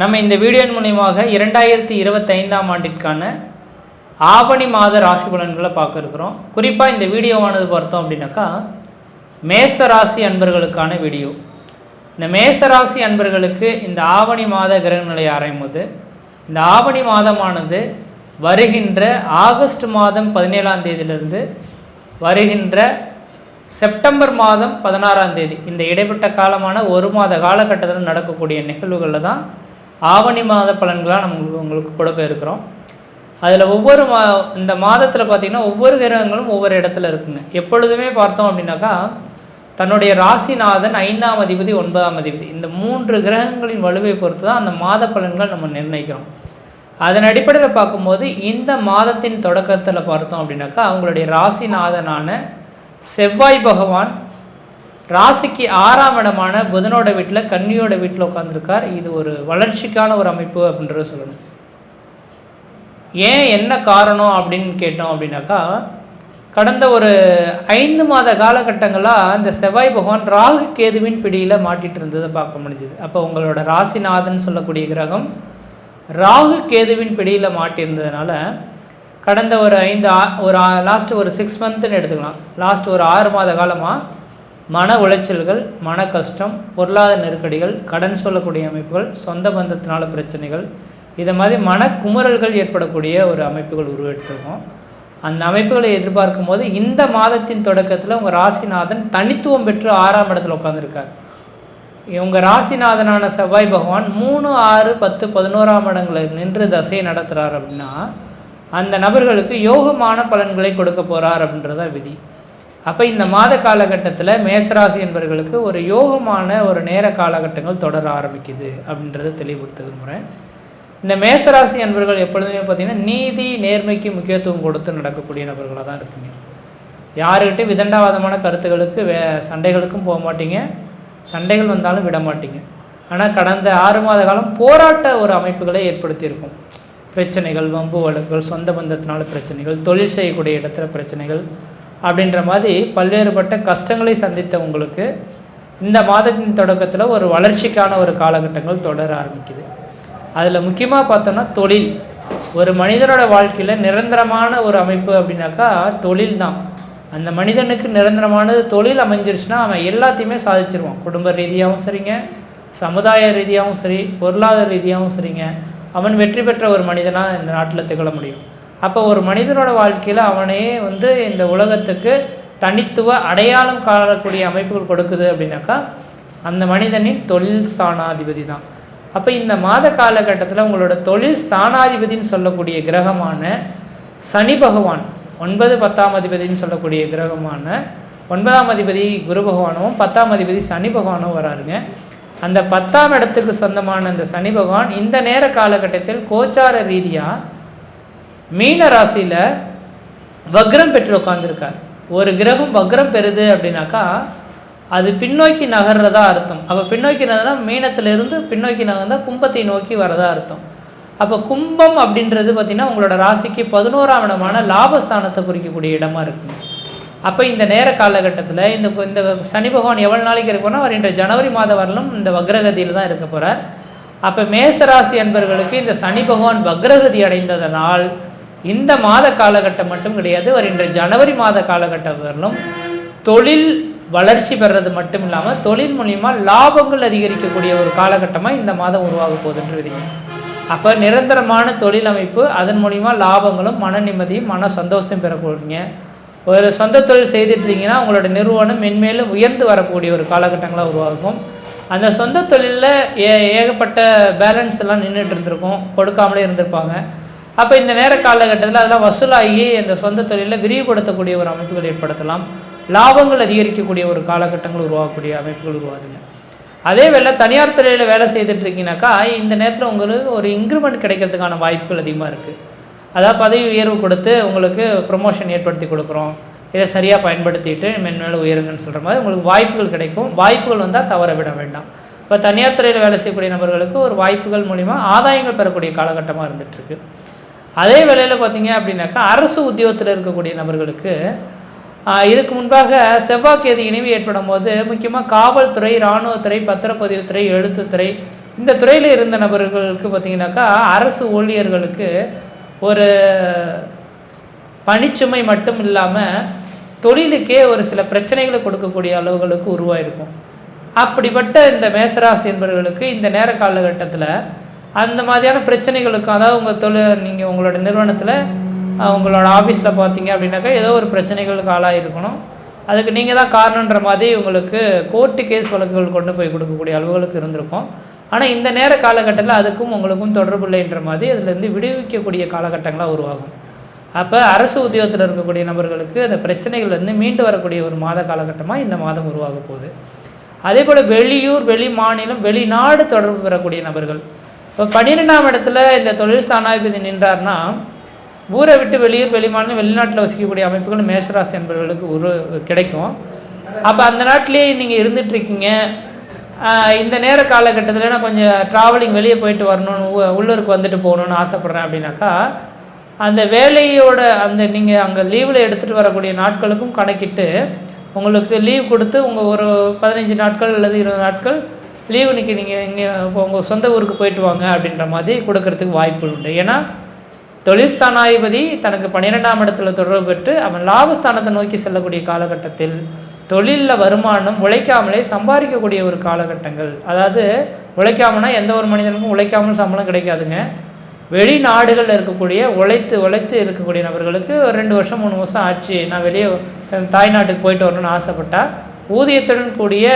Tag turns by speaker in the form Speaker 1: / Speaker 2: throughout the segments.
Speaker 1: நம்ம இந்த வீடியோன் மூலியமாக 2025ஆம் ஆண்டிற்கான ஆவணி மாத ராசி பலன்களை பார்க்க இருக்கிறோம். குறிப்பாக இந்த வீடியோவானது பார்த்தோம் அப்படின்னாக்கா மேச ராசி அன்பர்களுக்கான வீடியோ. இந்த மேச ராசி அன்பர்களுக்கு இந்த ஆவணி மாத கிரகநிலை ஆராயும் போது இந்த ஆவணி மாதமானது வருகின்ற ஆகஸ்ட் மாதம் 17ஆம் தேதியிலிருந்து வருகின்ற செப்டம்பர் மாதம் 16ஆம் தேதி இந்த இடைப்பட்ட காலமான ஒரு மாத காலகட்டத்தில் நடக்கக்கூடிய நிகழ்வுகளில் தான் ஆவணி மாத பலன்களாக உங்களுக்கு கொடுக்க இருக்கிறோம். அதில் ஒவ்வொரு இந்த மாதத்தில் பார்த்திங்கன்னா ஒவ்வொரு கிரகங்களும் ஒவ்வொரு இடத்துல இருக்குங்க. எப்பொழுதுமே பார்த்தோம் அப்படின்னாக்கா தன்னுடைய ராசிநாதன் 5ஆம் அதிபதி 9ஆம் அதிபதி இந்த 3 கிரகங்களின் வலுவை பொறுத்து தான் அந்த மாத பலன்கள் நம்ம நிர்ணயிக்கிறோம். அதன் அடிப்படையில் பார்க்கும்போது இந்த மாதத்தின் தொடக்கத்தில் பார்த்தோம் அப்படின்னாக்கா அவங்களுடைய ராசிநாதனான செவ்வாய் பகவான் ராசிக்கு 6ஆம் இடமான புதனோட வீட்டில் கன்னியோட வீட்டில் உட்காந்துருக்கார். இது ஒரு வளர்ச்சிக்கான ஒரு அமைப்பு அப்படின்றத சொல்லணும். ஏன் என்ன காரணம் அப்படின்னு கேட்டோம் அப்படின்னாக்கா கடந்த ஒரு 5 மாத காலகட்டங்களாக இந்த செவ்வாய் பகவான் ராகு கேதுவின் பிடியில் மாட்டிகிட்டு இருந்ததை பார்க்க முடிஞ்சுது. அப்போ உங்களோட ராசிநாதன் சொல்லக்கூடிய கிரகம் ராகு கேதுவின் பிடியில் மாட்டியிருந்ததுனால கடந்த ஒரு லாஸ்ட்டு ஒரு 6 மந்த்துன்னு எடுத்துக்கலாம். லாஸ்ட் ஒரு 6 மாத காலமாக மன உளைச்சல்கள், மன கஷ்டம், பொருளாதார நெருக்கடிகள், கடன் சொல்லக்கூடிய அமைப்புகள், சொந்த பந்தத்தினால பிரச்சனைகள், இதை மாதிரி மன குமுறல்கள் ஏற்படக்கூடிய ஒரு அமைப்புகள் உருவெடுத்திருக்கோம். அந்த அமைப்புகளை எதிர்பார்க்கும் போது இந்த மாதத்தின் தொடக்கத்தில் உங்கள் ராசிநாதன் தனித்துவம் பெற்று 6ஆம் இடத்துல உட்காந்துருக்கார். உங்கள் ராசிநாதனான செவ்வாய் பகவான் 3, 6, 10, 11ஆம் இடங்களில் நின்று தசையை நடத்துகிறார் அப்படின்னா அந்த நபர்களுக்கு யோகமான பலன்களை கொடுக்க போகிறார் அப்படின்றத விதி. அப்போ இந்த மாத காலகட்டத்தில் மேசராசி என்பவர்களுக்கு ஒரு யோகமான ஒரு நேர காலகட்டங்கள் தொடர ஆரம்பிக்குது அப்படின்றத தெளிவுபடுத்த விரும்புகிறேன். இந்த மேசராசி என்பவர்கள் எப்பொழுதுமே பார்த்திங்கன்னா நீதி நேர்மைக்கு முக்கியத்துவம் கொடுத்து நடக்கக்கூடிய நபர்களாக தான் இருப்பீங்க. யாருக்கிட்டையும் விதண்டாவாதமான கருத்துக்களுக்கு சண்டைகளுக்கும் போக மாட்டீங்க, சண்டைகள் வந்தாலும் விட மாட்டீங்க. ஆனால் கடந்த 6 மாத காலம் போராட்ட ஒரு அமைப்புகளை ஏற்படுத்தியிருக்கும். பிரச்சனைகள், வம்பு வழக்குகள், சொந்த பந்தத்தினால பிரச்சனைகள், தொழில் செய்யக்கூடிய இடத்துல பிரச்சனைகள் அப்படின்ற மாதிரி பல்வேறுபட்ட கஷ்டங்களை சந்தித்த உங்களுக்கு இந்த மாதத்தின் தொடக்கத்தில் ஒரு வளர்ச்சிக்கான ஒரு காலகட்டங்கள் தொடர ஆரம்பிக்குது. அதில் முக்கியமாக பார்த்தோன்னா தொழில். ஒரு மனிதனோட வாழ்க்கையில் நிரந்தரமான ஒரு அமைப்பு அப்படின்னாக்கா தொழில் தான். அந்த மனிதனுக்கு நிரந்தரமானது தொழில் அமைஞ்சிருச்சுன்னா அவன் எல்லாத்தையுமே சாதிச்சிருவான். குடும்ப ரீதியாகவும் சரிங்க, சமுதாய ரீதியாகவும் சரி, பொருளாதார ரீதியாகவும் சரிங்க, அவன் வெற்றி பெற்ற ஒரு மனிதனாக இந்த நாட்டில் திகழ முடியும். அப்போ ஒரு மனிதனோட வாழ்க்கையில் அவனே இந்த உலகத்துக்கு தனித்துவ அடையாளம் காணக்கூடிய அமைப்புகள் கொடுக்குது அப்படின்னாக்கா அந்த மனிதனின் தொழில் ஸ்தானாதிபதி தான். அப்போ இந்த மாத காலகட்டத்தில் உங்களோட தொழில் ஸ்தானாதிபதினு சொல்லக்கூடிய கிரகமான சனி பகவான் 9, 10ஆம் அதிபதினு சொல்லக்கூடிய கிரகமான 9ஆம் அதிபதி குரு பகவானும் 10ஆம் அதிபதி சனி பகவானும் வராருங்க. அந்த 10ஆம் இடத்துக்கு சொந்தமான அந்த சனி பகவான் இந்த நேர காலகட்டத்தில் கோச்சார ரீதியாக மீன ராசியில் வக்ரம் பெற்று உட்காந்துருக்கார். ஒரு கிரகம் வக்ரம் பெறுது அப்படின்னாக்கா அது பின்னோக்கி நகர்றதா அர்த்தம். அப்போ பின்னோக்கி நகர்னா மீனத்திலிருந்து பின்னோக்கி நகர்ந்தால் கும்பத்தை நோக்கி வரதா அர்த்தம். அப்போ கும்பம் அப்படின்றது பார்த்திங்கன்னா உங்களோட ராசிக்கு 11ஆம் இடமான லாபஸ்தானத்தை குறிக்கக்கூடிய இடமா இருக்குங்க. அப்போ இந்த நேர காலகட்டத்தில் இந்த சனி பகவான் எவ்வளோ நாளைக்கு இருக்குன்னா வருகின்ற ஜனவரி மாதம் வரலும் இந்த வக்ரகதியில் தான் இருக்க போகிறார். அப்போ மேசராசி என்பவர்களுக்கு இந்த சனி பகவான் வக்ரகதி அடைந்ததனால் இந்த மாத காலகட்டம் மட்டும் கிடையாது, வருகின்ற ஜனவரி மாத காலகட்டம் வரலும் தொழில் வளர்ச்சி பெறுறது மட்டும் இல்லாமல் தொழில் மூலியமாக லாபங்கள் அதிகரிக்கக்கூடிய ஒரு காலகட்டமாக இந்த மாதம் உருவாக போகுதுன்னு விதிங்க. அப்போ நிரந்தரமான தொழில் அமைப்பு, அதன் மூலிமா லாபங்களும் மன நிம்மதியும் மன சந்தோஷம் பெறக்கூடியங்க. ஒரு சொந்த தொழில் செய்துட்ருக்கீங்கன்னா உங்களோட நிறுவனம் மென்மேலும் உயர்ந்து வரக்கூடிய ஒரு காலகட்டங்களாக உருவாகும். அந்த சொந்த தொழிலில் ஏகப்பட்ட பேலன்ஸ் எல்லாம் நின்றுட்டு இருந்திருக்கும், கொடுக்காமலே இருந்திருப்பாங்க. அப்போ இந்த நேர காலகட்டத்தில் அதெல்லாம் வசூலாகி இந்த சொந்த தொழிலில் விரிவுபடுத்தக்கூடிய ஒரு அமைப்புகள் ஏற்படுத்தலாம். லாபங்கள் அதிகரிக்கக்கூடிய ஒரு காலகட்டங்கள் உருவாகக்கூடிய அமைப்புகள் உருவாதுங்க. அதே வேளை தனியார் துறையில் வேலை செய்துட்டு இருக்கீங்கனாக்கா இந்த நேரத்தில் உங்களுக்கு ஒரு இன்க்ரிமெண்ட் கிடைக்கிறதுக்கான வாய்ப்புகள் அதிகமாக இருக்குது. அதாவது பதவி உயர்வு கொடுத்து உங்களுக்கு ப்ரொமோஷன் ஏற்படுத்தி கொடுக்குறோம், இதை சரியாக பயன்படுத்திட்டு மென்மேலும் உயருங்கன்னு சொல்கிற மாதிரி உங்களுக்கு வாய்ப்புகள் கிடைக்கும். வாய்ப்புகள் வந்தால் தவற விட வேண்டாம். இப்போ தனியார் துறையில் வேலை செய்யக்கூடிய நபர்களுக்கு ஒரு வாய்ப்புகள் மூலிமா ஆதாயங்கள் பெறக்கூடிய காலகட்டமாக இருந்துகிட்ருக்கு. அதே வேளையில் பார்த்திங்க அப்படின்னாக்கா அரசு உத்தியோகத்தில் இருக்கக்கூடிய நபர்களுக்கு இதுக்கு முன்பாக செவ்வாய் கேது இணைவு ஏற்படும் போது முக்கியமாக காவல்துறை, இராணுவத்துறை, பத்திரப்பதிவுத்துறை, எழுத்துத்துறை, இந்த துறையில் இருந்த நபர்களுக்கு பார்த்திங்கனாக்கா அரசு ஊழியர்களுக்கு ஒரு பணிச்சுமை மட்டும் இல்லாமல் தொழிலுக்கே ஒரு சில பிரச்சனைகளை கொடுக்கக்கூடிய அளவுகளுக்கு உருவாயிருக்கும். அப்படிப்பட்ட இந்த மேசராசி என்பவர்களுக்கு இந்த நேர காலகட்டத்தில் அந்த மாதிரியான பிரச்சனைகளுக்கும், அதாவது உங்கள் நீங்கள் உங்களோட நிறுவனத்தில் உங்களோட ஆஃபீஸில் பார்த்தீங்க அப்படின்னாக்கா ஏதோ ஒரு பிரச்சனைகளுக்கு ஆளாயிருக்கணும். அதுக்கு நீங்கள் தான் காரணன்ற மாதிரி உங்களுக்கு கோர்ட்டு கேஸ் வழக்குகள் கொண்டு போய் கொடுக்கக்கூடிய அளவுகளுக்கு இருந்திருக்கும். ஆனால் இந்த நேர காலகட்டத்தில் அதுக்கும் உங்களுக்கும் தொடர்பு இல்லைன்ற மாதிரி அதுலேருந்து விடுவிக்கக்கூடிய காலகட்டங்களாக உருவாகும். அப்போ அரசு உத்தியோகத்தில் இருக்கக்கூடிய நபர்களுக்கு அந்த பிரச்சனைகள்லேருந்து மீண்டு வரக்கூடிய ஒரு மாத காலகட்டமாக இந்த மாதம் உருவாக போகுது. அதே போல் வெளியூர், வெளி மாநிலம், வெளிநாடு தொடர்பு பெறக்கூடிய நபர்கள், இப்போ 12ஆம் இடத்துல இந்த தொழில் ஸ்தானாதிபதி நின்றார்னா ஊரை விட்டு வெளியூர், வெளி மாநிலம், வெளிநாட்டில் வசிக்கக்கூடிய அமைப்புகள் மேஷராசி என்பவர்களுக்கு கிடைக்கும். அப்போ அந்த நாட்டிலேயே நீங்கள் இருந்துகிட்ருக்கீங்க, இந்த நேர காலகட்டத்தில் நான் கொஞ்சம் ட்ராவலிங் வெளியே போயிட்டு வரணும்னு, உள்ளூருக்கு வந்துட்டு போகணுன்னு ஆசைப்பட்றேன் அப்படின்னாக்கா அந்த வேலையோட நீங்கள் அங்கே லீவில் எடுத்துகிட்டு வரக்கூடிய நாட்களுக்கும் கணக்கிட்டு உங்களுக்கு லீவ் கொடுத்து ஒரு 15 நாட்கள் அல்லது 20 நாட்கள் லீவு இன்றைக்கி நீங்கள் இங்கே உங்கள் சொந்த ஊருக்கு போயிட்டு வாங்க அப்படின்ற மாதிரி கொடுக்கறதுக்கு வாய்ப்புகள் உண்டு. ஏன்னா தொழில்ஸ்தானாதிபதி தனக்கு 12ஆம் இடத்துல தொடர்பு பெற்று அவன் லாபஸ்தானத்தை நோக்கி செல்லக்கூடிய காலகட்டத்தில் தொழிலில் வருமானம் உழைக்காமலே சம்பாதிக்கக்கூடிய ஒரு காலகட்டங்கள். அதாவது உழைக்காமனா எந்த ஒரு மனிதனுக்கும் உழைக்காமல் சம்பளம் கிடைக்காதுங்க. வெளிநாடுகளில் இருக்கக்கூடிய உழைத்து இருக்கக்கூடிய நபர்களுக்கு 2 வருஷம் 3 வருஷம் ஆச்சு, நான் வெளியே தாய்நாட்டுக்கு போயிட்டு வரணும்னு ஆசைப்பட்டால் ஊதியத்துடன் கூடிய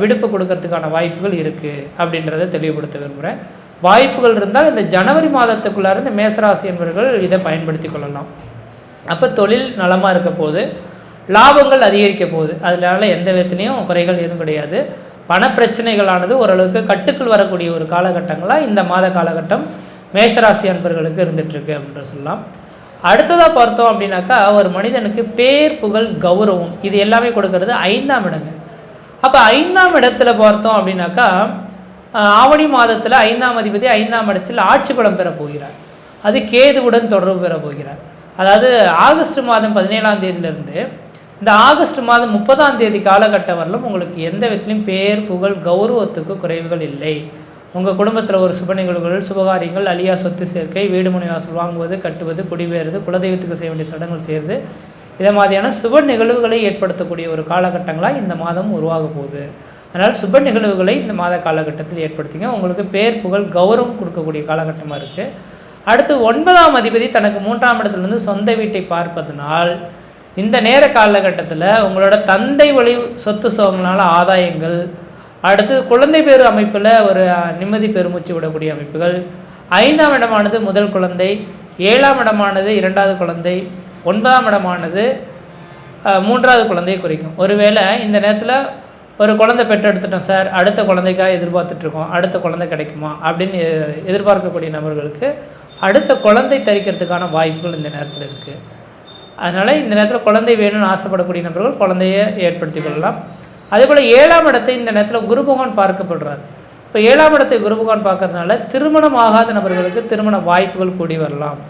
Speaker 1: விடுப்பு கொடுக்கறதுக்கான வாய்ப்புகள் இருக்குது அப்படின்றத தெளிவுபடுத்த விரும்புகிறேன். வாய்ப்புகள் இருந்தால் இந்த ஜனவரி மாதத்துக்குள்ளார இந்த மேசராசி என்பவர்கள் இதை பயன்படுத்தி கொள்ளலாம். அப்போ தொழில் நலமாக இருக்க போது, லாபங்கள் அதிகரிக்க போகுது, அதனால எந்த விதத்துலேயும் குறைகள் எதுவும் கிடையாது. பணப்பிரச்சனைகளானது ஓரளவுக்கு கட்டுக்குள் வரக்கூடிய ஒரு காலகட்டங்களாக இந்த மாத காலகட்டம் மேஷராசி அன்பர்களுக்கு இருந்துகிட்ருக்கு அப்படின்ற சொல்லலாம். அடுத்ததாக பார்த்தோம் அப்படின்னாக்கா ஒரு மனிதனுக்கு பேர், புகழ், கௌரவம் இது எல்லாமே கொடுக்கறது 5ஆம் இடங்க. அப்போ 5ஆம் இடத்துல பார்த்தோம் அப்படின்னாக்கா ஆவணி மாதத்தில் 5ஆம் அதிபதி 5ஆம் இடத்தில் ஆட்சி பலம் பெற போகிறார். அது கேதுவுடன் தொடர்பு பெற போகிறார். அதாவது ஆகஸ்ட் மாதம் 17ஆம் தேதியிலிருந்து இந்த ஆகஸ்ட் மாதம் 30ஆம் தேதி காலகட்டம் வரலும் உங்களுக்கு எந்த விதத்திலையும் பேர், புகழ், கௌரவத்துக்கு குறைவுகள் இல்லை. உங்கள் குடும்பத்தில் ஒரு சுப நிகழ்வுகள், சுபகாரியங்கள், அழியா சொத்து சேர்க்கை, வீடு மனை வாசல் வாங்குவது, கட்டுவது, குடிபெயர்வது, குலதெய்வத்துக்கு செய்ய வேண்டிய சடங்குகள் செய்கிறது, இதை மாதிரியான சுப நிகழ்வுகளை ஏற்படுத்தக்கூடிய ஒரு காலகட்டங்களாக இந்த மாதம் உருவாக போகுது. அதனால் சுப நிகழ்வுகளை இந்த மாத காலகட்டத்தில் ஏற்படுத்திங்க. உங்களுக்கு பேர், புகழ், கௌரவம் கொடுக்கக்கூடிய காலகட்டமாக இருக்குது. அடுத்து 9ஆம் அதிபதி தனக்கு 3ஆம் இடத்துலேருந்து சொந்த வீட்டை பார்ப்பதனால் இந்த நேர காலகட்டத்தில் உங்களோட தந்தை வழி சொத்து சோகங்களால் ஆதாயங்கள், அடுத்து குழந்தை பேரு அமைப்பில் ஒரு நிம்மதி பெருமூச்சு விடக்கூடிய அமைப்புகள், 5ஆம் இடமானது முதல் குழந்தை, 7ஆம் இடமானது 2வது குழந்தை, 9ஆம் இடமானது 3வது குழந்தையை குறிக்கும். ஒருவேளை இந்த நேரத்தில் ஒரு குழந்தை பெற்றெடுத்துட்டோம் சார், அடுத்த குழந்தைக்காக எதிர்பார்த்துட்ருக்கோம், அடுத்த குழந்தை கிடைக்குமா அப்படின்னு எதிர்பார்க்கக்கூடிய நபர்களுக்கு அடுத்த குழந்தை தரிக்கிறதுக்கான வாய்ப்புகள் இந்த நேரத்தில் இருக்குது. அதனால் இந்த நேரத்தில் குழந்தை வேணும்னு ஆசைப்படக்கூடிய நபர்கள் குழந்தையை ஏற்படுத்தி கொள்ளலாம். அதேபோல் 7ஆம் இடத்தை இந்த நேரத்தில் குரு பகவான் பார்க்கப்படுறார். இப்போ 7ஆம் இடத்தை குரு பகவான் பார்க்கறதுனால திருமணம் ஆகாத நபர்களுக்கு திருமண வாய்ப்புகள் கூடி வரலாம்.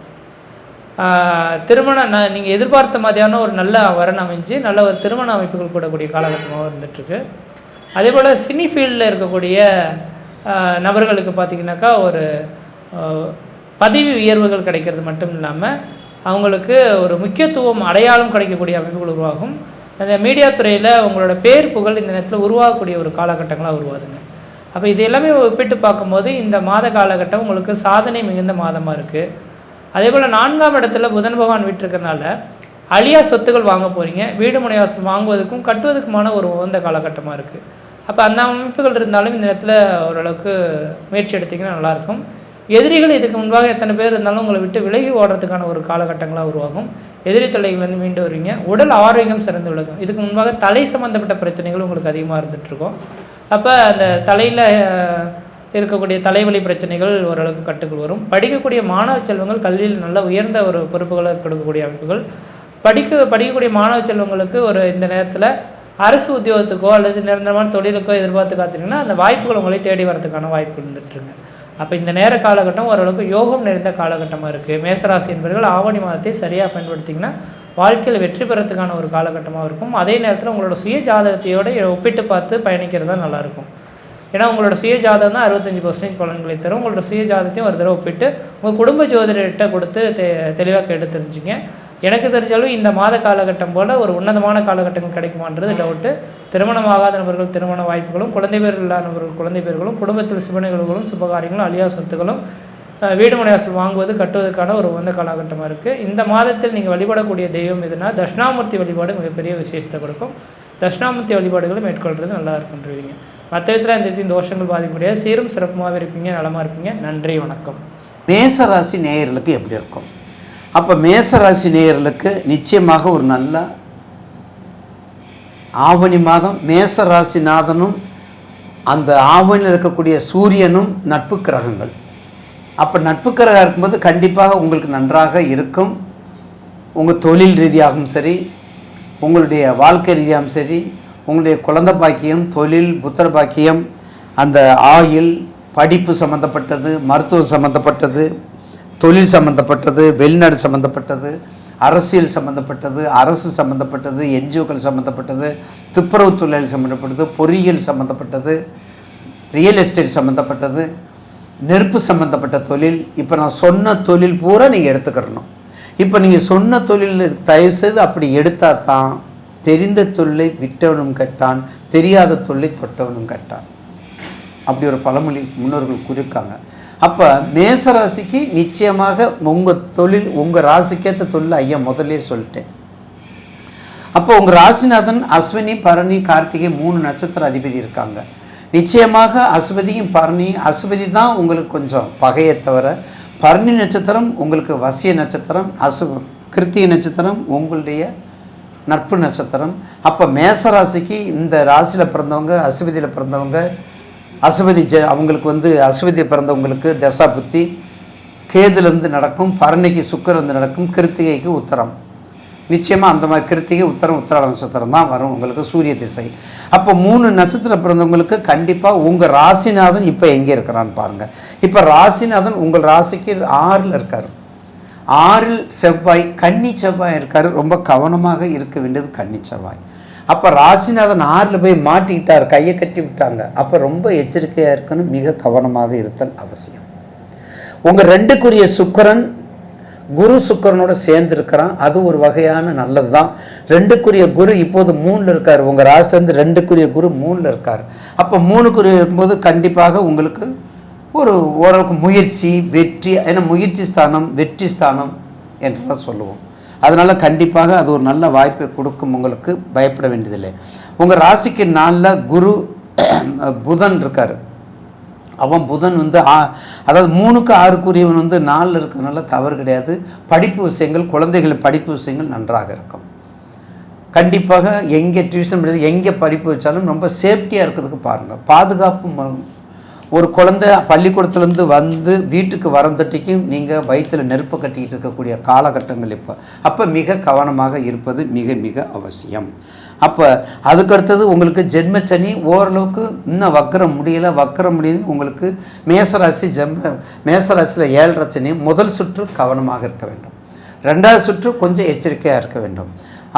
Speaker 1: திருமணம் நீங்கள் எதிர்பார்த்த மாதிரியான ஒரு நல்ல வரன் அமைஞ்சு நல்ல ஒரு திருமண அமைப்புகள் கூடக்கூடிய காலகட்டமாக இருந்துகிட்ருக்கு. அதே போல் சினி ஃபீல்டில் இருக்கக்கூடிய நபர்களுக்கு பார்த்திங்கனாக்கா ஒரு பதவி உயர்வுகள் கிடைக்கிறது மட்டும் இல்லாமல் அவங்களுக்கு ஒரு முக்கியத்துவம், அடையாளம் கிடைக்கக்கூடிய அமைப்புகள் உருவாகும். அந்த மீடியா துறையில் உங்களோட பேர், புகழ் இந்த நேரத்தில் உருவாகக்கூடிய ஒரு காலகட்டங்களாக உருவாதுங்க. அப்போ இது எல்லாமே ஒப்பிட்டு பார்க்கும்போது இந்த மாத காலகட்டம் உங்களுக்கு சாதனை மிகுந்த மாதமாக இருக்குது. அதே போல் 4ஆம் இடத்துல புதன் பகவான் விட்டுருக்கனால அழியா சொத்துக்கள் வாங்க போகிறீங்க. வீடு முனைவாசல் வாங்குவதற்கும் கட்டுவதற்குமான ஒரு உகந்த காலகட்டமாக இருக்குது. அப்போ அந்த அமைப்புகள் இருந்தாலும் இந்த நேரத்தில் ஓரளவுக்கு முயற்சி எடுத்திங்கன்னா நல்லாயிருக்கும். எதிரிகள் இதுக்கு முன்பாக எத்தனை பேர் இருந்தாலும் உங்களை விட்டு விலகி ஓடுறதுக்கான ஒரு காலகட்டங்களாக உருவாகும். எதிரி தொல்லைகள்லேருந்து மீண்டு வருவீங்க. உடல் ஆரோக்கியம் சிறந்து விலகும். இதுக்கு முன்பாக தலை சம்மந்தப்பட்ட பிரச்சனைகள் உங்களுக்கு அதிகமாக இருந்துகிட்ருக்கும். அப்போ அந்த தலையில் இருக்கக்கூடிய தலைவலி பிரச்சனைகள் ஓரளவுக்கு கட்டுக்குள் வரும். படிக்கக்கூடிய மாணவ செல்வங்கள் கல்வியில் நல்ல உயர்ந்த ஒரு பொறுப்புகளை கொடுக்கக்கூடிய அமைப்புகள். படிக்கக்கூடிய மாணவ செல்வங்களுக்கு ஒரு இந்த நேரத்தில் அரசு உத்தியோகத்துக்கோ அல்லது நிரந்தரமான தொழிலுக்கோ எதிர்பார்த்து காத்திங்கன்னா அந்த வாய்ப்புகள் உங்களை தேடி வரதுக்கான வாய்ப்பு இருந்துட்டுருங்க. அப்போ இந்த நேர காலகட்டம் ஓரளவுக்கு யோகம் நிறைந்த காலகட்டமாக இருக்குது. மேசராசி என்பவர்கள் ஆவணி மாதத்தை சரியாக பயன்படுத்திங்கன்னா வாழ்க்கையில் வெற்றி பெறத்துக்கான ஒரு காலகட்டமாக இருக்கும். அதே நேரத்தில் உங்களோட சுய ஜாதகத்தையோடு ஒப்பிட்டு பார்த்து பயணிக்கிறது தான் நல்லாயிருக்கும். ஏன்னா உங்களோட சுய ஜாதகம் தான் 65% பலன்களை தரும். உங்களோட சுய ஜாதகத்தையும் ஒரு தடவை ஒப்பிட்டு உங்கள் குடும்ப ஜோதிடர்கிட்ட கொடுத்து தெளிவாக கேட்டு தெரிஞ்சுங்க. எனக்கு தெரிஞ்சாலும் இந்த மாத காலகட்டம் போல் ஒரு உன்னதமான காலகட்டங்கள் கிடைக்குமான்றது டவுட்டு. திருமணமாகாத நபர்கள் திருமண வாய்ப்புகளும், குழந்தை பேர் இல்லாத நபர்கள் குழந்தை பேர்களும், குடும்பத்தில் சுபநிகழ்வுகளும் சுபகாரியங்களும், அழியா சொத்துகளும், வீடு மனைவாசல் வாங்குவது கட்டுவதற்கான ஒரு உகந்த காலகட்டமாக இருக்குது. இந்த மாதத்தில் நீங்கள் வழிபடக்கூடிய தெய்வம் எதுனா தட்சிணாமூர்த்தி வழிபாடு மிகப்பெரிய விசேஷத்தை கொடுக்கும். தட்சிணாமூர்த்தி வழிபாடுகளை மேற்கொள்வது நல்லா இருக்குன்றீங்க. மற்ற விதத்தில் இந்த தோஷங்கள் பாதிக்கக்கூடிய சீரும் சிறப்புமாக இருப்பீங்க, நலமாக இருப்பீங்க. நன்றி, வணக்கம்.
Speaker 2: மேசராசி நேயர்களுக்கு எப்படி இருக்கும்? அப்போ மேசராசி நேயர்களுக்கு நிச்சயமாக ஒரு நல்ல ஆவணி மாதம். மேசராசிநாதனும் அந்த ஆவணியில் இருக்கக்கூடிய சூரியனும் நட்பு கிரகங்கள். அப்போ நட்பு கிரகம் இருக்கும்போது கண்டிப்பாக உங்களுக்கு நன்றாக இருக்கும். உங்கள் தொழில் ரீதியாகவும் சரி, உங்களுடைய வாழ்க்கை ரீதியாகவும் சரி, உங்களுடைய குழந்தை பாக்கியம், தொழில், புத்திர பாக்கியம், அந்த ஆயுள், படிப்பு சம்மந்தப்பட்டது, மருத்துவம் சம்மந்தப்பட்டது, தொழில் சம்மந்தப்பட்டது, வெளிநாடு சம்மந்தப்பட்டது, அரசியல் சம்மந்தப்பட்டது, அரசு சம்மந்தப்பட்டது, என்ஜிஓக்கள் சம்மந்தப்பட்டது, துப்புரவு தொழில் சம்மந்தப்பட்டது, பொறியியல் சம்மந்தப்பட்டது, ரியல் எஸ்டேட் சம்மந்தப்பட்டது, நெருப்பு சம்மந்தப்பட்ட தொழில். இப்போ நான் சொன்ன தொழில் பூரா நீங்கள் எடுத்துக்கிறணும். இப்போ நீங்கள் சொன்ன தொழில் தயவுசெய்து அப்படி எடுத்தால் தான் தெரிந்த தொழிலை விட்டவனும் கெட்டான், தெரியாத தொழிலை தொட்டவனும் கெட்டான். அப்படி ஒரு பழமொழி முன்னோர்கள் குறிக்காங்க. அப்போ மேசராசிக்கு நிச்சயமாக உங்கள் தொழில், உங்கள் ராசிக்கேற்ற தொழில் ஐயா முதல்லே சொல்லிட்டேன். அப்போ உங்கள் ராசிநாதன் அஸ்வினி, பரணி, கார்த்திகை 3 நட்சத்திர அதிபதி இருக்காங்க. நிச்சயமாக அஸ்வதியும் பரணி, அஸ்வதி தான் உங்களுக்கு கொஞ்சம் பகையை தவிர, பரணி நட்சத்திரம் உங்களுக்கு வசிய நட்சத்திரம், கிருத்திகை நட்சத்திரம் உங்களுடைய நட்பு நட்சத்திரம். அப்போ மேசராசிக்கு இந்த ராசியில் பிறந்தவங்க, அஸ்வதியில் பிறந்தவங்க, அஸ்வதி அவங்களுக்கு அஸ்வதி பிறந்தவங்களுக்கு தசா புத்தி கேதுலேருந்து நடக்கும், பரணிக்கு சுக்கிரந்து நடக்கும், கிருத்திகைக்கு உத்தரம். நிச்சயமாக அந்த மாதிரி கிருத்திகை, உத்தரம், உத்தராட நட்சத்திரம் தான் வரும் உங்களுக்கு சூரிய திசை. அப்போ 3 நட்சத்திரம் பிறந்தவங்களுக்கு கண்டிப்பாக உங்கள் ராசிநாதன் இப்போ எங்கே இருக்கிறான்னு பாருங்கள். இப்போ ராசிநாதன் உங்கள் ராசிக்கு 6ல் இருக்கார். 6ல் செவ்வாய், கன்னி செவ்வாய் இருக்கார். ரொம்ப கவனமாக இருக்க வேண்டியது கன்னி செவ்வாய். அப்போ ராசிநாதன் 6ல் போய் மாட்டிக்கிட்டார், கையை கட்டி விட்டாங்க. அப்போ ரொம்ப எச்சரிக்கையாக இருக்கணும், மிக கவனமாக இருத்தல் அவசியம். உங்கள் 2க்குரிய சுக்கிரன் குரு சுக்கிரனோட சேர்ந்து இருக்கிறான், அது ஒரு வகையான நல்லது தான். 2க்குரிய குரு இப்போது 3ல் இருக்கார். உங்கள் ராசிலேருந்து 2க்குரிய குரு 3ல் இருக்கார். அப்போ 3க்குரிய இருக்கும்போது கண்டிப்பாக உங்களுக்கு ஓரளவுக்கு முயற்சி, வெற்றி. ஏன்னா முயற்சி ஸ்தானம் வெற்றி ஸ்தானம் என்றெல்லாம் சொல்லுவோம். அதனால் கண்டிப்பாக அது ஒரு நல்ல வாய்ப்பை கொடுக்கும், உங்களுக்கு பயப்பட வேண்டியதில்லை. உங்கள் ராசிக்கு 4ல் குரு புதன் இருக்கார். அவன் புதன் அதாவது 3க்கு 6க்குரியவன் 4ல் இருக்கிறதுனால தவறு கிடையாது. படிப்பு விஷயங்கள், குழந்தைகள் படிப்பு விஷயங்கள் நன்றாக இருக்கும். கண்டிப்பாக எங்கே டியூஷன் எங்கே படிப்பு வச்சாலும் ரொம்ப சேஃப்டியாக இருக்கிறதுக்கு பாருங்கள். பாதுகாப்பு. ஒரு குழந்தை பள்ளிக்கூடத்துலேருந்து வீட்டுக்கு வரந்தட்டிக்கும் நீங்கள் வயிற்றில் நெருப்பு கட்டிக்கிட்டு இருக்கக்கூடிய காலகட்டங்கள் அப்போ மிக கவனமாக இருப்பது மிக மிக அவசியம். அப்போ அதுக்கடுத்தது உங்களுக்கு ஜென்மச்சனி ஓரளவுக்கு இன்னும் வக்கரம் முடியல உங்களுக்கு மேசராசியில் 7.5 சனி. முதல் சுற்று கவனமாக இருக்க வேண்டும், 2வது சுற்று கொஞ்சம் எச்சரிக்கையாக இருக்க வேண்டும்.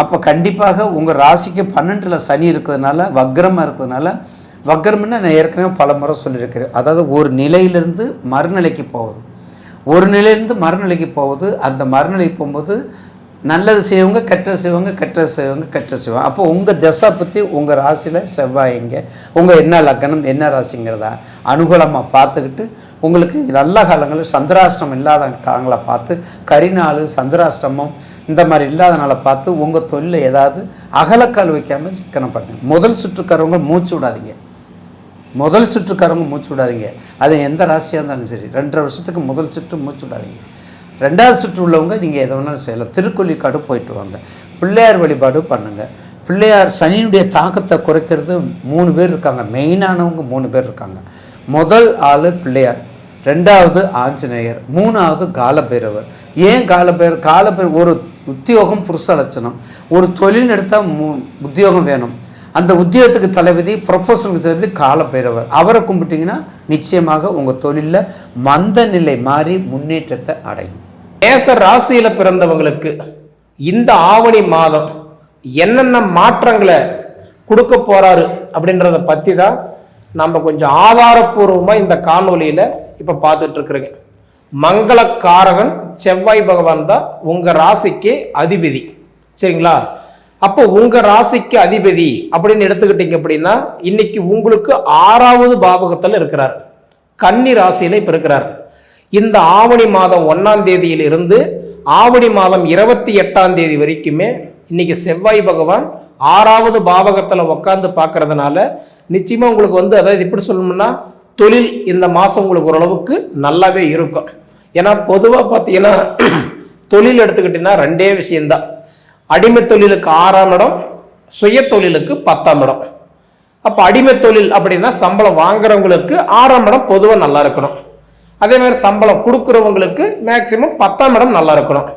Speaker 2: அப்போ கண்டிப்பாக உங்கள் ராசிக்கு 12ல் சனி இருக்கிறதுனால, வக்ரமாக இருக்கிறதுனால, வக்ரம்னு நான் ஏற்கனவே பல முறை சொல்லியிருக்கிறேன். அதாவது ஒரு நிலையிலிருந்து மறுநிலைக்கு போகுது, ஒரு நிலையிலிருந்து மறுநிலைக்கு போகுது. அந்த மறுநிலைக்கு போகும்போது நல்லது செய்வங்க, கெட்டது செய்வாங்க, கெட்டது செய்வாங்க, கெட்டது செய்வாங்க. அப்போ உங்கள் தசா பற்றி உங்கள் ராசியில் செவ்வாய் எங்கே, உங்கள் என்ன லக்னம், என்ன ராசிங்கிறதா அனுகூலமாக பார்த்துக்கிட்டு, உங்களுக்கு நல்ல காலங்களில் சந்திராஷ்டமம் இல்லாத காலங்களை பார்த்து, கரிநாள் சந்திராஷ்டமம் இந்த மாதிரி இல்லாதனால பார்த்து உங்கள் தொழிலில் ஏதாவது அகலக்கால் வைக்காமல் சிக்கனப்படுத்துங்க. முதல் சுற்றுக்காரவங்க மூச்சு விடாதீங்க, அது எந்த ராசியாக இருந்தாலும் சரி. 2.5 வருஷத்துக்கு முதல் சுற்று மூச்சு விடாதீங்க. 2வது சுற்று உள்ளவங்க நீங்கள் எதை வேணாலும் செய்யலாம். திருக்கொள்ளிக்காடு போயிட்டு வாங்க, பிள்ளையார் வழிபாடு பண்ணுங்கள். பிள்ளையார் சனியினுடைய தாக்கத்தை குறைக்கிறது 3 பேர் இருக்காங்க, மெயினானவங்க 3 பேர் இருக்காங்க. முதல் ஆள் பிள்ளையார், 2வது ஆஞ்சநேயர், 3வது காலபைரவர். ஏன் காலபைரவர்? ஒரு உத்தியோகம் புருஷ லட்சணம். ஒரு தொழில் எடுத்தால் உத்தியோகம் வேணும். அந்த உத்தியோகத்துக்கு தலைவிதி, ப்ரொஃபஷனுக்கு தலைவிதி காலபைரவர். அவரை கும்பிட்டிங்கன்னா நிச்சயமாக உங்கள் தொழிலில் மந்த நிலை மாறி முன்னேற்றத்தை அடையும்.
Speaker 3: மேச ராசியில் பிறந்தவங்களுக்கு இந்த ஆவணி மாதம் என்னென்ன மாற்றங்களை கொடுக்க போகிறாரு அப்படின்றத பற்றி தான் நம்ம கொஞ்சம் ஆதாரப்பூர்வமாக இந்த காணொலியில் இப்போ பார்த்துட்டு இருக்கிறீங்க. மங்களக்காரகன் செவ்வாய் பகவான் தான் உங்கள் ராசிக்கு அதிபதி. சரிங்களா? அப்போ உங்கள் ராசிக்கு அதிபதி அப்படின்னு எடுத்துக்கிட்டீங்க அப்படின்னா இன்னைக்கு உங்களுக்கு 6வது பாவகத்தில் இருக்கிறார். கன்னி ராசியில் இப்போ இருக்கிறார். இந்த ஆவணி மாதம் 1ஆம் தேதியிலிருந்து ஆவணி மாதம் 28ஆம் தேதி வரைக்குமே இன்னைக்கு செவ்வாய் பகவான் 6வது பாவகத்தில் உட்காந்து பார்க்கறதுனால நிச்சயமா உங்களுக்கு அதாவது எப்படி சொல்லணும்னா தொழில் இந்த மாதம் உங்களுக்கு ஓரளவுக்கு நல்லாவே இருக்கும். ஏன்னா பொதுவாக பார்த்தீங்கன்னா தொழில் எடுத்துக்கிட்டீங்கன்னா 2 விஷயம்தான். அடிமை தொழிலுக்கு 6ஆம் இடம், சுய தொழிலுக்கு 10ஆம் இடம். அப்போ அடிமை தொழில் அப்படின்னா சம்பளம் வாங்குறவங்களுக்கு 6ஆம் இடம் பொதுவாக நல்லா இருக்கணும். அதே மாதிரி சம்பளம் கொடுக்குறவங்களுக்கு மேக்சிமம் 10ஆம் இடம் நல்லா இருக்கணும்.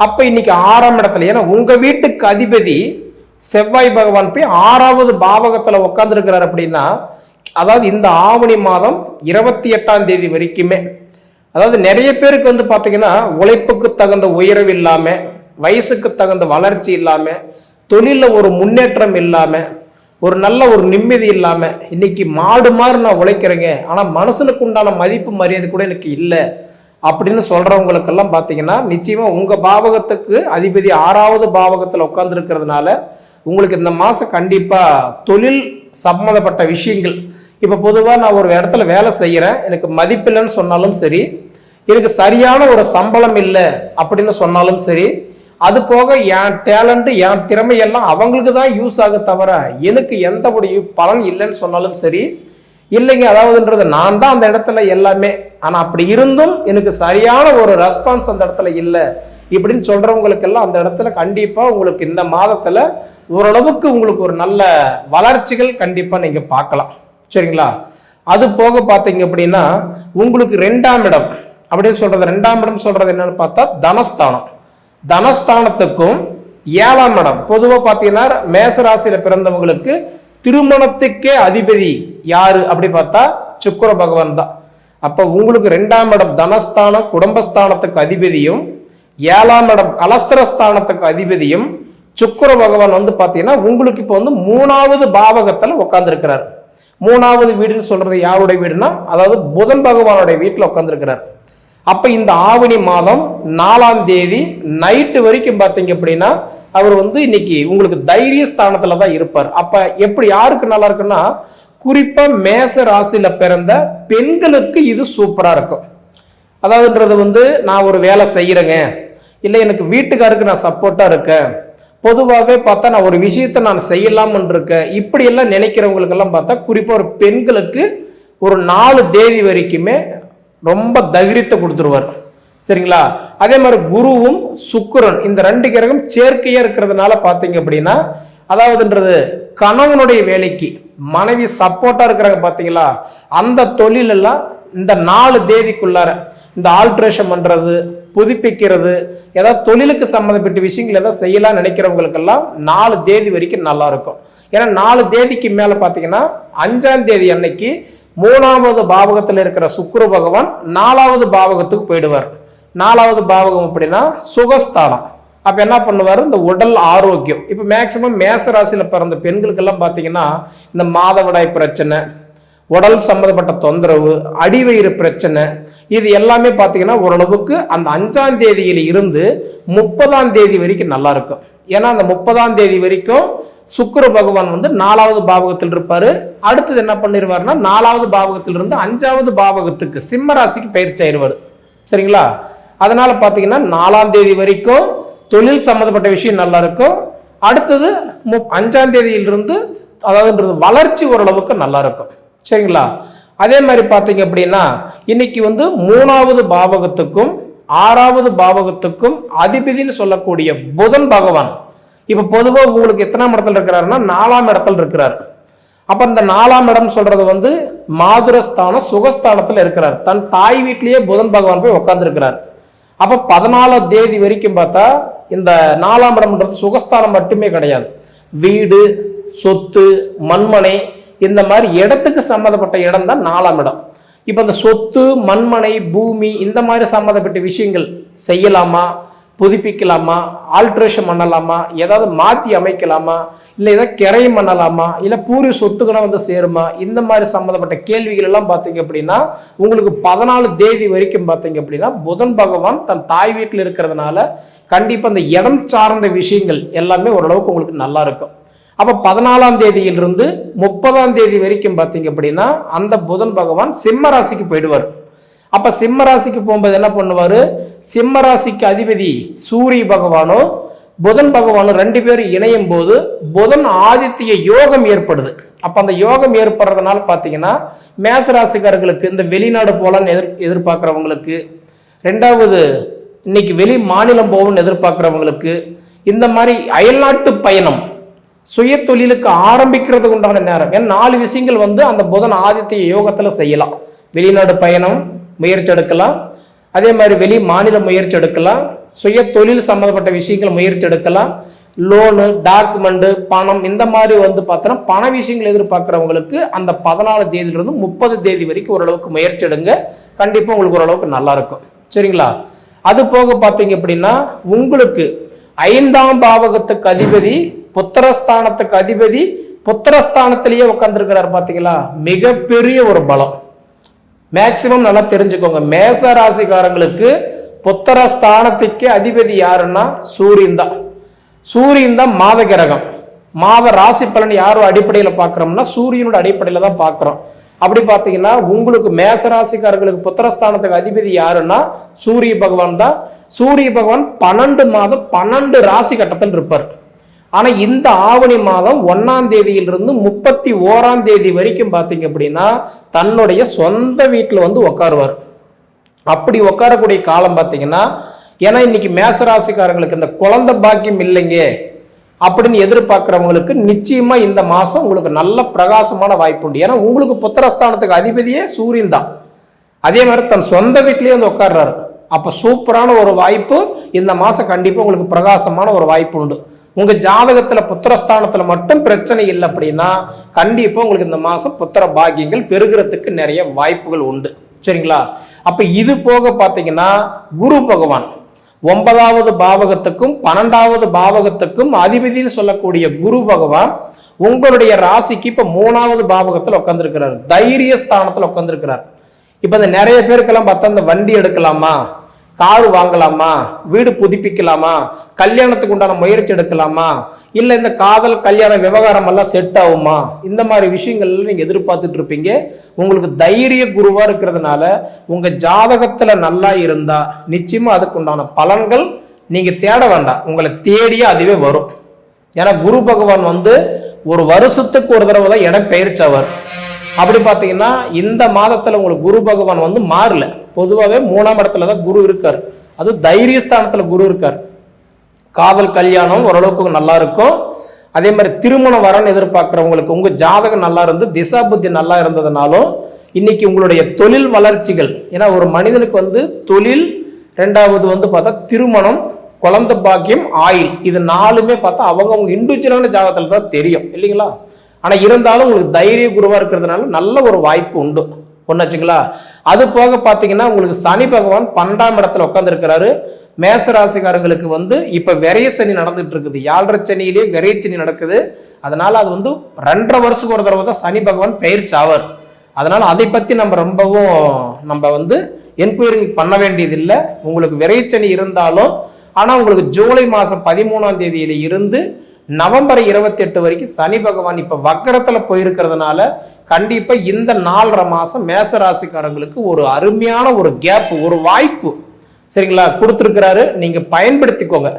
Speaker 3: அப்போ இன்னைக்கு 6ஆம் இடத்துல, ஏன்னா உங்க வீட்டுக்கு அதிபதி செவ்வாய் பகவான் போய் 6வது பாவகத்தில் உட்காந்துருக்கிறார் அப்படின்னா, அதாவது இந்த ஆவணி மாதம் 28ஆம் தேதி வரைக்குமே, அதாவது நிறைய பேருக்கு பார்த்தீங்கன்னா உழைப்புக்கு தகுந்த உயர்வு இல்லாம, வயசுக்கு தகுந்த வளர்ச்சி இல்லாம, தொழிலில் ஒரு முன்னேற்றம் இல்லாம, ஒரு நல்ல ஒரு நிம்மதி இல்லாம, இன்னைக்கு மாடு மாதிரி நான் உழைக்கிறேங்க ஆனா மனுஷனுக்கு உண்டான மதிப்பு மரியாதை கூட எனக்கு இல்லை அப்படின்னு சொல்றவங்களுக்கெல்லாம் பார்த்தீங்கன்னா நிச்சயமா உங்க பாவகத்துக்கு அதிபதி 6வது பாவகத்தில் உட்கார்ந்து இருக்கிறதுனால உங்களுக்கு இந்த மாசம் கண்டிப்பா தொழில் சம்பந்தப்பட்ட விஷயங்கள், இப்ப பொதுவாக நான் ஒரு இடத்துல வேலை செய்யறேன், எனக்கு மதிப்பில்லைன்னு சொன்னாலும் சரி, எனக்கு சரியான ஒரு சம்பளம் இல்லை அப்படின்னு சொன்னாலும் சரி, அது போக என் டேலண்ட் என் திறமையெல்லாம் அவங்களுக்கு தான் யூஸ் ஆக தவிர எனக்கு எந்த ஒரு பலன் இல்லைன்னு சொன்னாலும் சரி, இல்லைங்க அதாவதுன்றது நான் தான் அந்த இடத்துல எல்லாமே, ஆனா அப்படி இருந்தும் எனக்கு சரியான ஒரு ரெஸ்பான்ஸ் அந்த இடத்துல இல்லை இப்படின்னு சொல்றவங்களுக்கெல்லாம் அந்த இடத்துல கண்டிப்பா உங்களுக்கு இந்த மாதத்துல ஓரளவுக்கு உங்களுக்கு ஒரு நல்ல வளர்ச்சிகள் கண்டிப்பா நீங்க பார்க்கலாம். சரிங்களா? அது போக பார்த்தீங்க அப்படின்னா உங்களுக்கு 2ஆம் இடம் அப்படின்னு சொல்றது, 2ஆம் இடம் சொல்றது என்னன்னு பார்த்தா தனஸ்தானம். தனஸ்தானத்துக்கும் 7ஆம் இடம் பொதுவாக பார்த்தீங்கன்னா மேசராசியில பிறந்தவங்களுக்கு திருமணத்துக்கே அதிபதி யாரு அப்படி பார்த்தா சுக்கிர பகவான் தான். அப்ப உங்களுக்கு 2ஆம் இடம் தனஸ்தானம் குடும்பஸ்தானத்துக்கு அதிபதியும் 7ஆம் இடம் கலஸ்திரஸ்தானத்துக்கு அதிபதியும் சுக்கிர பகவான் பார்த்தீங்கன்னா உங்களுக்கு இப்போ 3வது பாவகத்துல உட்கார்ந்து இருக்கிறார். 3வது வீடுன்னு சொல்றது யாருடைய வீடுனா அதாவது புதன் பகவானுடைய வீட்டில் உட்கார்ந்துருக்கிறார். அப்ப இந்த ஆவணி மாதம் 4ஆம் தேதி நைட்டு வரைக்கும் பார்த்தீங்க அப்படின்னா அவர் இன்னைக்கு உங்களுக்கு தைரிய ஸ்தானத்துல தான் இருப்பார். அப்ப எப்படி யாருக்கு நல்லா இருக்குன்னா குறிப்பா மேச ராசியில பிறந்த பெண்களுக்கு இது சூப்பரா இருக்கும். அதாவதுன்றது நான் ஒரு வேலை செய்யறேங்க, இல்லை எனக்கு வீட்டுக்காருக்கு நான் சப்போர்ட்டா இருக்கேன், பொதுவாகவே பார்த்தா நான் ஒரு விஷயத்த நான் செய்யலாம்னு இருக்கேன், இப்படி எல்லாம் நினைக்கிறவங்களுக்கு எல்லாம் பார்த்தா குறிப்பா ஒரு பெண்களுக்கு ஒரு 4 தேதி வரைக்குமே ரொம்ப தைரியத்தை கொடுத்துருவார். சரிங்களா? அதே மாதிரி குருவும் சுக்கிரன் இந்த 2 கிரகம் சேர்க்கையா இருக்கிறதுனால பார்த்தீங்க அப்படின்னா அதாவதுன்றது கணவனுடைய வேலைக்கு மனைவி சப்போர்ட்டா இருக்கிறாங்க பார்த்தீங்களா, அந்த தொழில் எல்லாம் இந்த 4 தேதிக்குள்ளார இந்த ஆல்ட்ரேஷன் பண்றது, புதுப்பிக்கிறது, ஏதாவது தொழிலுக்கு சம்மந்தப்பட்ட விஷயங்கள் ஏதாவது செய்யலாம் நினைக்கிறவங்களுக்கெல்லாம் 4 தேதி வரைக்கும் நல்லா இருக்கும். ஏன்னா 4 தேதிக்கு மேல பார்த்தீங்கன்னா 5ஆம் தேதி அன்னைக்கு 3வது பாவகத்தில் இருக்கிற சுக்கிர பகவான் 4வது பாவகத்துக்கு போயிடுவார். 4வது பாவகம் அப்படின்னா சுகஸ்தானம். அப்ப என்ன பண்ணுவார், இந்த உடல் ஆரோக்கியம். இப்ப மேக்சிமம் மேச ராசியில பிறந்த பெண்களுக்கெல்லாம் பார்த்தீங்கன்னா இந்த மாதவிடாய் பிரச்சனை, உடல் சம்பந்தப்பட்ட தொந்தரவு, அடிவயிறு பிரச்சனை, இது எல்லாமே பார்த்தீங்கன்னா ஓரளவுக்கு அந்த 5ஆம் தேதியில இருந்து 30ஆம் தேதி வரைக்கும் நல்லா இருக்கும். ஏன்னா அந்த 30ஆம் தேதி வரைக்கும் சுக்கிர பகவான் 4வது பாவகத்தில் இருப்பாரு. அடுத்தது என்ன பண்ணிருவாருன்னா 4வது பாவகத்திலிருந்து 5வது பாவகத்துக்கு சிம்ம ராசிக்கு பயிற்சி ஆயிடுவார். சரிங்களா? அதனால பாத்தீங்கன்னா 4ஆம் தேதி வரைக்கும் தொழில் சம்பந்தப்பட்ட விஷயம் நல்லா இருக்கும். அடுத்தது 5ஆம் தேதியிலிருந்து அதாவது வளர்ச்சி ஓரளவுக்கு நல்லா இருக்கும். சரிங்களா? அதே மாதிரி பாத்தீங்க அப்படின்னா இன்னைக்கு 3வது பாவகத்துக்கும் 6வது பாவகத்துக்கும் அதிபதினு சொல்லக்கூடிய புதன் பகவான் இப்ப பொதுவாக உங்களுக்கு எத்தனாம் இடத்துல இருக்கிறாருன்னா 4ஆம் இடத்துல இருக்கிறார். அப்ப இந்த 4ஆம் இடம் சொல்றது மாதுரஸ்தானம் சுகஸ்தானத்துல இருக்கிறார். தன் தாய் வீட்டிலேயே புதன் பகவான் போய் உட்கார்ந்து இருக்கிறார். அப்ப 14ஆம் தேதி வரைக்கும் பார்த்தா இந்த 4ஆம் இடம்ன்றது சுகஸ்தானம் மட்டுமே கிடையாது, வீடு, சொத்து, மண்மனை, இந்த மாதிரி இடத்துக்கு சம்மந்தப்பட்ட இடம் தான் 4ஆம் இடம். இப்ப இந்த சொத்து, மண்மனை, பூமி இந்த மாதிரி சம்மந்தப்பட்ட விஷயங்கள் செய்யலாமா, புதுப்பிக்கலாமா, ஆல்ட்ரேஷன் பண்ணலாமா, ஏதாவது மாற்றி அமைக்கலாமா, இல்லை ஏதாவது கிரையம் பண்ணலாமா, இல்லை பூர்வ சொத்துக்கெல்லாம் வந்து சேருமா, இந்த மாதிரி சம்மந்தப்பட்ட கேள்விகள் எல்லாம் பார்த்தீங்க அப்படின்னா உங்களுக்கு 14 தேதி வரைக்கும் பார்த்தீங்க அப்படின்னா புதன் பகவான் தன் தாய் வீட்டில் இருக்கிறதுனால கண்டிப்பாக அந்த இடம் சார்ந்த விஷயங்கள் எல்லாமே ஓரளவுக்கு உங்களுக்கு நல்லா இருக்கும். அப்போ 14ஆம் தேதியிலிருந்து 30ஆம் தேதி வரைக்கும் பார்த்தீங்க அப்படின்னா அந்த புதன் பகவான் சிம்ம ராசிக்கு போயிடுவார். அப்ப சிம்ம ராசிக்கு போகும்போது என்ன பண்ணுவாரு, சிம்ம ராசிக்கு அதிபதி சூரிய பகவானும் புதன் பகவானும் 2 பேரும் இணையும் போது புதன் ஆதித்ய யோகம் ஏற்படுது. அப்ப அந்த யோகம் ஏற்படுறதுனால பாத்தீங்கன்னா மேச ராசிக்காரர்களுக்கு இந்த வெளிநாடு போலான்னு எதிர்பார்க்கிறவங்களுக்கு, 2வது இன்னைக்கு வெளி மாநிலம் போகணும்னு எதிர்பார்க்கிறவங்களுக்கு, இந்த மாதிரி அயல்நாட்டு பயணம், சுய தொழிலுக்கு ஆரம்பிக்கிறதுக்கு உண்டான நேரம். ஏன்னா 4 விஷயங்கள் வந்து அந்த புதன் ஆதித்ய யோகத்துல செய்யலாம். வெளிநாடு பயணம் முயற்சி எடுக்கலாம், அதே மாதிரி வெளி மாநில முயற்சி எடுக்கலாம், சுய தொழில் சம்பந்தப்பட்ட விஷயங்கள் முயற்சி எடுக்கலாம், லோனு, டாக்குமெண்ட், பணம், இந்த மாதிரி வந்து பார்த்தோன்னா பண விஷயங்கள் எதிர்பார்க்குறவங்களுக்கு அந்த 14 தேதியிலிருந்து 30 தேதி வரைக்கும் ஓரளவுக்கு முயற்சி எடுங்க. கண்டிப்பாக உங்களுக்கு ஓரளவுக்கு நல்லா இருக்கும். சரிங்களா? அது போக பார்த்தீங்க அப்படின்னா உங்களுக்கு 5ஆம் பாவகத்துக்கு அதிபதி, புத்திரஸ்தானத்துக்கு அதிபதி புத்திரஸ்தானத்திலேயே உட்கார்ந்துருக்கிறார். பார்த்தீங்களா? மிகப்பெரிய ஒரு பலம். மேக்சிமம் நல்லா தெரிஞ்சுக்கோங்க, மேச ராசிக்காரங்களுக்கு புத்திரஸ்தானத்துக்கு அதிபதி யாருன்னா சூரியன் தான். சூரியன் தான் மாத கிரகம். மாத ராசி பலன் யாரும் அடிப்படையில் பார்க்குறோம்னா சூரியனோட அடிப்படையில் தான் பார்க்குறோம். அப்படி பார்த்தீங்கன்னா உங்களுக்கு மேச ராசிக்காரர்களுக்கு புத்திரஸ்தானத்துக்கு அதிபதி யாருன்னா சூரிய பகவான் தான். சூரிய பகவான் 12 மாதம் 12 ராசி கட்டத்தில் இருப்பார். ஆனா இந்த ஆவணி மாதம் 1ஆம் தேதியிலிருந்து 31ஆம் தேதி வரைக்கும் பார்த்தீங்க அப்படின்னா தன்னுடைய சொந்த வீட்டில் வந்து உட்காருவார். அப்படி உட்காரக்கூடிய காலம் பார்த்தீங்கன்னா, ஏன்னா இன்னைக்கு மேசராசிக்காரங்களுக்கு இந்த குழந்தை பாக்கியம் இல்லைங்க அப்படின்னு எதிர்பார்க்கிறவங்களுக்கு நிச்சயமா இந்த மாசம் உங்களுக்கு நல்ல பிரகாசமான வாய்ப்பு உண்டு. ஏன்னா உங்களுக்கு புத்திரஸ்தானத்துக்கு அதிபதியே சூரியன் தான். அதே மாதிரி தன் சொந்த வீட்லயே வந்து உட்கார்றாரு. அப்ப சூப்பரான ஒரு வாய்ப்பு இந்த மாசம் கண்டிப்பா உங்களுக்கு பிரகாசமான ஒரு வாய்ப்பு உண்டு. உங்க ஜாதகத்துல புத்திரஸ்தானத்துல மட்டும் பிரச்சனை இல்லை அப்படின்னா கண்டிப்பா உங்களுக்கு இந்த மாசம் புத்திர பாக்கியங்கள் பெருகிறதுக்கு நிறைய வாய்ப்புகள் உண்டு. சரிங்களா? அப்ப இது போக பாத்தீங்கன்னா குரு பகவான் 9வது பாவகத்துக்கும் 12வது பாவகத்துக்கும் அதிபதினு சொல்லக்கூடிய குரு பகவான் உங்களுடைய ராசிக்கு இப்ப 3வது பாவகத்துல உட்கார்ந்துருக்கிறார், தைரிய ஸ்தானத்துல உட்கார்ந்துருக்கிறார். இப்ப இந்த நிறைய பேருக்கெல்லாம் பார்த்தா இந்த வண்டி எடுக்கலாமா, காரு வாங்கலாமா, வீடு புதுப்பிக்கலாமா, கல்யாணத்துக்கு உண்டான முயற்சி எடுக்கலாமா, இல்ல இந்த காதல் கல்யாண விவகாரம் எல்லாம் செட் ஆகுமா, இந்த மாதிரி விஷயங்கள்ல நீங்க எதிர்பார்த்துட்டு இருப்பீங்க. உங்களுக்கு தைரிய குருவா இருக்கிறதுனால உங்க ஜாதகத்துல நல்லா இருந்தா நிச்சயமா அதுக்கு உண்டான பலன்கள் நீங்க தேட வேண்டாம், உங்களை தேடியே அதுவே வரும். ஏன்னா குரு பகவான் வந்து ஒரு வருஷத்துக்கு ஒரு தடவை தான் இடம் பெயர்ச்சவர். அப்படி பார்த்தீங்கன்னா இந்த மாதத்துல உங்களுக்கு குரு பகவான் வந்து மாறல. பொதுவாகவே 3ஆம் இடத்துல தான் குரு இருக்கார், அது தைரியஸ்தானத்துல குரு இருக்கார். காதல் கல்யாணம் ஓரளவுக்கு நல்லா இருக்கும். அதே மாதிரி திருமணம் வரன்னு எதிர்பார்க்கிறவங்களுக்கு உங்க ஜாதகம் நல்லா இருந்து திசா புத்தி நல்லா இருந்ததுனாலும் இன்னைக்கு உங்களுடைய தொழில் வளர்ச்சிகள், ஏன்னா ஒரு மனிதனுக்கு வந்து தொழில், 2வது வந்து பார்த்தா திருமணம், குழந்தை பாக்கியம், ஆயுள், இது 4மே பார்த்தா அவங்க இண்டிவிஜுவலான ஜாதகத்துல தான் தெரியும் இல்லைங்களா? ஆனா இருந்தாலும் உங்களுக்கு தைரிய குருவா இருக்கிறதுனால நல்ல ஒரு வாய்ப்பு உண்டு. ஒன்னாச்சுங்களா? அது போக பாத்தீங்கன்னா உங்களுக்கு சனி பகவான் 12ஆம் இடத்துல உட்கார்ந்து இருக்கிறாரு. மேச ராசிக்காரங்களுக்கு வந்து இப்ப விரைய சனி நடந்துட்டு இருக்குது. 7.5 சனியிலேயே விரைய சனி நடக்குது. அதனால அது வந்து 2.5 வருஷத்துக்கு ஒரு தடவை தான் சனி பகவான் பெயர்ச்சி ஆவார். அதனால அதை பத்தி நம்ம வந்து என்கொயரி பண்ண வேண்டியதில்லை. உங்களுக்கு விரைச்சனி இருந்தாலும் ஆனா உங்களுக்கு ஜூலை மாசம் 13ஆம் தேதியில இருந்து நவம்பர் 28 வரைக்கும் சனி பகவான் இப்ப வக்கரத்துல போயிருக்கிறதுனால கண்டிப்பா இந்த 4.5 மாசம் மேச ராசிக்காரங்களுக்கு ஒரு அருமையான ஒரு கேப், ஒரு வாய்ப்பு சரிங்களா கொடுத்துருக்கிறாரு. நீங்க பயன்படுத்திக்கோங்க.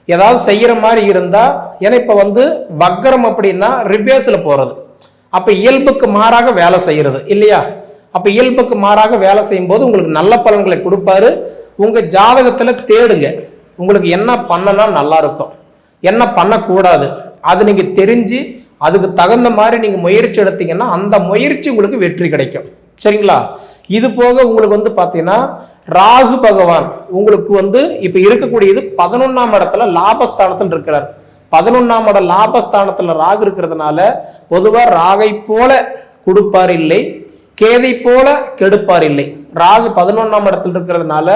Speaker 3: ஏதாவது செய்யற மாதிரி இருந்தா, ஏன்னா இப்ப வந்து வக்கரம் அப்படின்னா ரிபேஸ்ல போறது, அப்ப இயல்புக்கு மாறாக வேலை செய்யறது இல்லையா? அப்ப இயல்புக்கு மாறாக வேலை செய்யும் போது உங்களுக்கு நல்ல பலன்களை கொடுப்பாரு. உங்க ஜாதகத்துல தேடுங்க, உங்களுக்கு என்ன பண்ணனா நல்லா இருக்கும், என்ன பண்ணக்கூடாது, அது நீங்க தெரிஞ்சு அதுக்கு தகுந்த மாதிரி நீங்க முயற்சி எடுத்தீங்கன்னா அந்த முயற்சி உங்களுக்கு வெற்றி கிடைக்கும். சரிங்களா? இது போக உங்களுக்கு வந்து பாத்தீங்கன்னா ராகு பகவான் உங்களுக்கு வந்து இப்ப இருக்கக்கூடியது 11ஆம் இடத்துல லாபஸ்தானத்தில் இருக்கிறார். 11ஆம் இடம் லாபஸ்தானத்துல ராகு இருக்கிறதுனால பொதுவா ராகை போல கொடுப்பார் இல்லை, கேதை போல கெடுப்பார் இல்லை. ராகு 11ஆம் இடத்துல இருக்கிறதுனால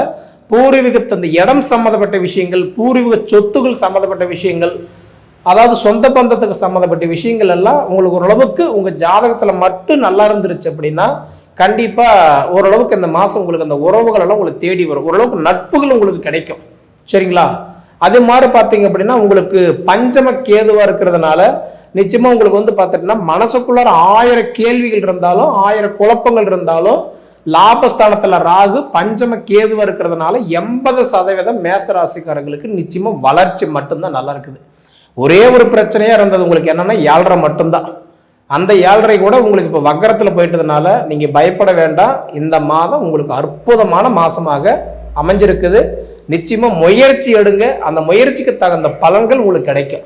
Speaker 3: பூர்வீகத்து அந்த இடம் சம்மந்தப்பட்ட விஷயங்கள், பூர்வீக சொத்துகள் சம்மந்தப்பட்ட விஷயங்கள், அதாவது சொந்த பந்தத்துக்கு சம்மந்தப்பட்ட விஷயங்கள் எல்லாம் உங்களுக்கு ஓரளவுக்கு உங்க ஜாதகத்துல மட்டும் நல்லா இருந்துருச்சு அப்படின்னா கண்டிப்பா ஓரளவுக்கு இந்த மாசம் உங்களுக்கு அந்த உறவுகள் எல்லாம் உங்களுக்கு தேடி வரும், ஓரளவுக்கு நட்புகள் உங்களுக்கு கிடைக்கும். சரிங்களா? அதே மாதிரி பார்த்தீங்க அப்படின்னா உங்களுக்கு பஞ்சம கேதுவா இருக்கிறதுனால நிச்சயமா உங்களுக்கு வந்து பார்த்துட்டீங்கன்னா மனசுக்குள்ளார 1000 கேள்விகள் இருந்தாலும் 1000 குழப்பங்கள் இருந்தாலும் லாபஸ்தானத்துல ராகு பஞ்சம கேதுவா இருக்கிறதுனால 80% மேசராசிக்காரங்களுக்கு நிச்சயமா வளர்ச்சி மட்டும்தான் நல்லா இருக்குது. ஒரே ஒரு பிரச்சனையா இருந்தது உங்களுக்கு என்னன்னா 7.5 மட்டும்தான். அந்த 7.5 கூட உங்களுக்கு இப்போ வக்கரத்துல போயிட்டதுனால நீங்க பயப்பட வேண்டாம். இந்த மாதம் உங்களுக்கு அற்புதமான மாசமாக அமைஞ்சிருக்குது. நிச்சயமா முயற்சி எடுங்க, அந்த முயற்சிக்கு தகுந்த பலன்கள் உங்களுக்கு கிடைக்கும்.